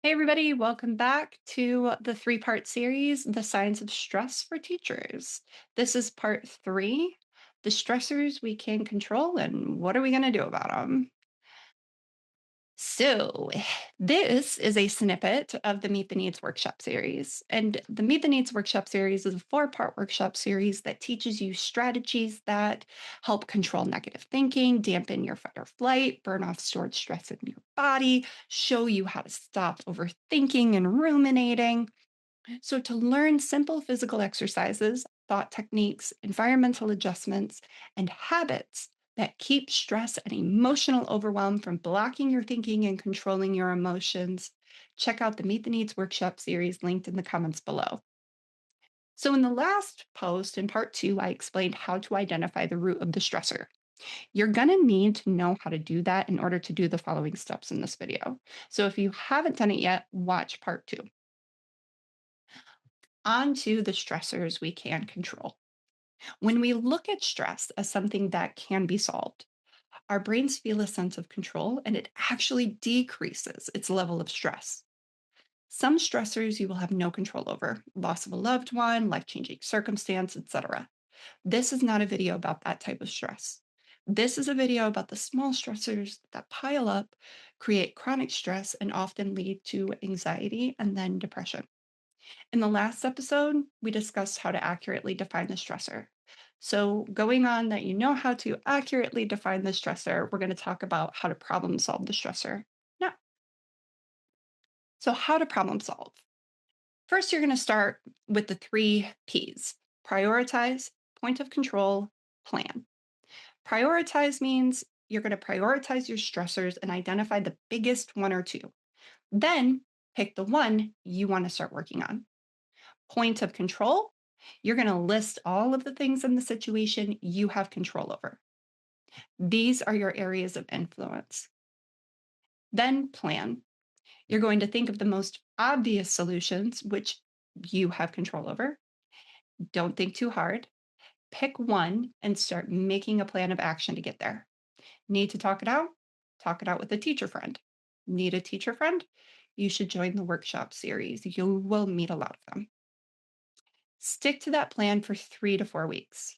Hey, everybody, welcome back to the three-part series, The Science of Stress for Teachers. This is part three, the stressors we can control and what are we going to do about them? So, this is a snippet of the Meet the Needs workshop series. And the Meet the Needs workshop series is a four-part workshop series that teaches you strategies that help control negative thinking, dampen your fight or flight, burn off stored stress in your body, show you how to stop overthinking and ruminating. So, to learn simple physical exercises, thought techniques, environmental adjustments, and habits that keep stress and emotional overwhelm from blocking your thinking and controlling your emotions, check out the Meet the Needs workshop series linked in the comments below. So, in the last post in part two, I explained how to identify the root of the stressor. You're going to need to know how to do that in order to do the following steps in this video. So, if you haven't done it yet, watch part two. On to the stressors we can control. When we look at stress as something that can be solved, our brains feel a sense of control and it actually decreases its level of stress. Some stressors you will have no control over, loss of a loved one, life changing circumstance, etc. This is not a video about that type of stress. This is a video about the small stressors that pile up, create chronic stress, and often lead to anxiety and then depression. In the last episode, we discussed how to accurately define the stressor. So, going on that you know how to accurately define the stressor, we're going to talk about how to problem solve the stressor. Now, so how to problem solve? First, you're going to start with the three P's: prioritize, point of control, plan. Prioritize means you're going to prioritize your stressors and identify the biggest one or two. Then pick the one you want to start working on. Point of control, you're going to list all of the things in the situation you have control over. These are your areas of influence. Then plan. You're going to think of the most obvious solutions, which you have control over. Don't think too hard. Pick one and start making a plan of action to get there. Need to talk it out? Talk it out with a teacher friend. Need a teacher friend? You should join the workshop series. You will meet a lot of them. Stick to that plan for 3 to 4 weeks.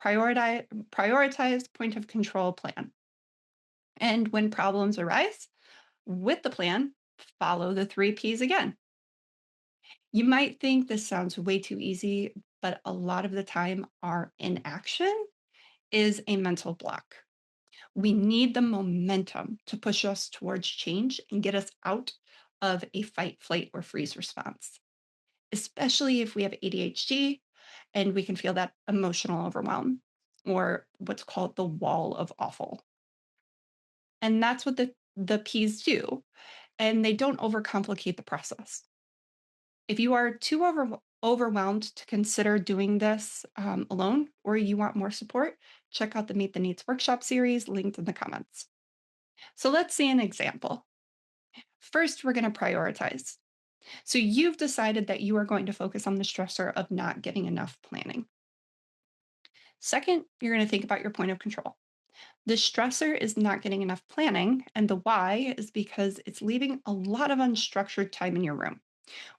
Prioritize point of control plan. And when problems arise with the plan, follow the three P's again. You might think this sounds way too easy, but a lot of the time, our inaction is a mental block. We need the momentum to push us towards change and get us out of a fight, flight, or freeze response, especially if we have ADHD and we can feel that emotional overwhelm or what's called the wall of awful. And that's what the P's do. And they don't overcomplicate the process. If you are too overwhelmed to consider doing this alone or you want more support, check out the Meet the Needs workshop series linked in the comments. So let's see an example. First, we're going to prioritize. So you've decided that you are going to focus on the stressor of not getting enough planning. Second, you're going to think about your point of control. The stressor is not getting enough planning, and the why is because it's leaving a lot of unstructured time in your room,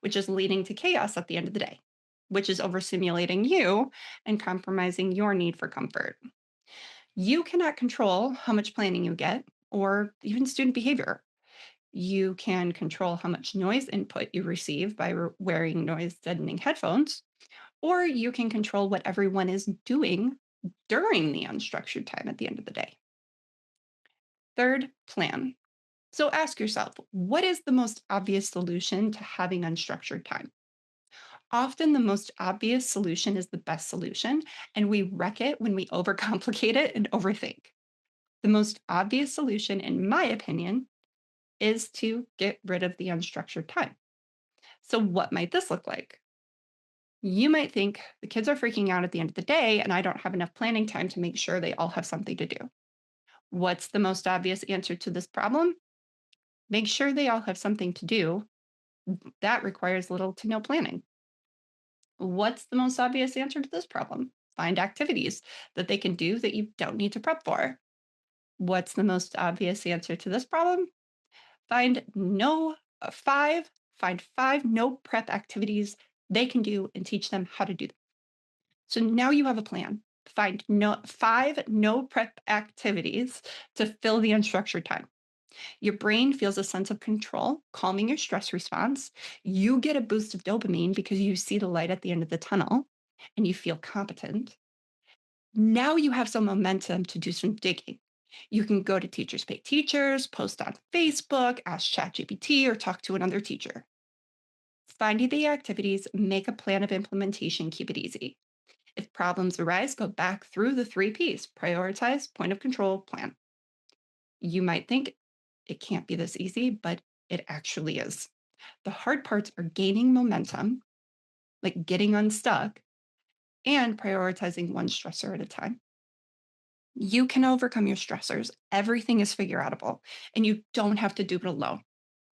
which is leading to chaos at the end of the day, which is overstimulating you and compromising your need for comfort. You cannot control how much planning you get or even student behavior. You can control how much noise input you receive by wearing noise deadening headphones, or you can control what everyone is doing during the unstructured time at the end of the day. Third, plan. So ask yourself, what is the most obvious solution to having unstructured time? Often the most obvious solution is the best solution, and we wreck it when we overcomplicate it and overthink. The most obvious solution, in my opinion, is to get rid of the unstructured time. So, what might this look like? You might think the kids are freaking out at the end of the day, and I don't have enough planning time to make sure they all have something to do. What's the most obvious answer to this problem? Make sure they all have something to do. That requires little to no planning. What's the most obvious answer to this problem? Find activities that they can do that you don't need to prep for. What's the most obvious answer to this problem? Find no Find five no prep activities they can do and teach them how to do them. So now you have a plan. Find five no prep activities to fill the unstructured time. Your brain feels a sense of control, calming your stress response. You get a boost of dopamine because you see the light at the end of the tunnel and you feel competent. Now you have some momentum to do some digging. You can go to Teachers Pay Teachers, post on Facebook, ask ChatGPT, or talk to another teacher. Finding the activities, make a plan of implementation, keep it easy. If problems arise, go back through the three P's: prioritize, point of control, plan. You might think it can't be this easy, but it actually is. The hard parts are gaining momentum, like getting unstuck, and prioritizing one stressor at a time. You can overcome your stressors. Everything is figure outable, and you don't have to do it alone.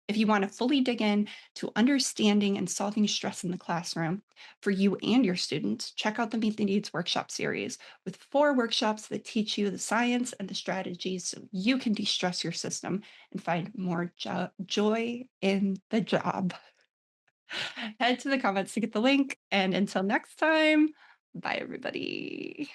If you want to fully dig in to understanding and solving stress in the classroom for you and your students, check out the Meet the Needs workshop series with 4 workshops that teach you the science and the strategies so you can de stress your system and find more joy in the job. Head to the comments to get the link. And until next time, bye, everybody.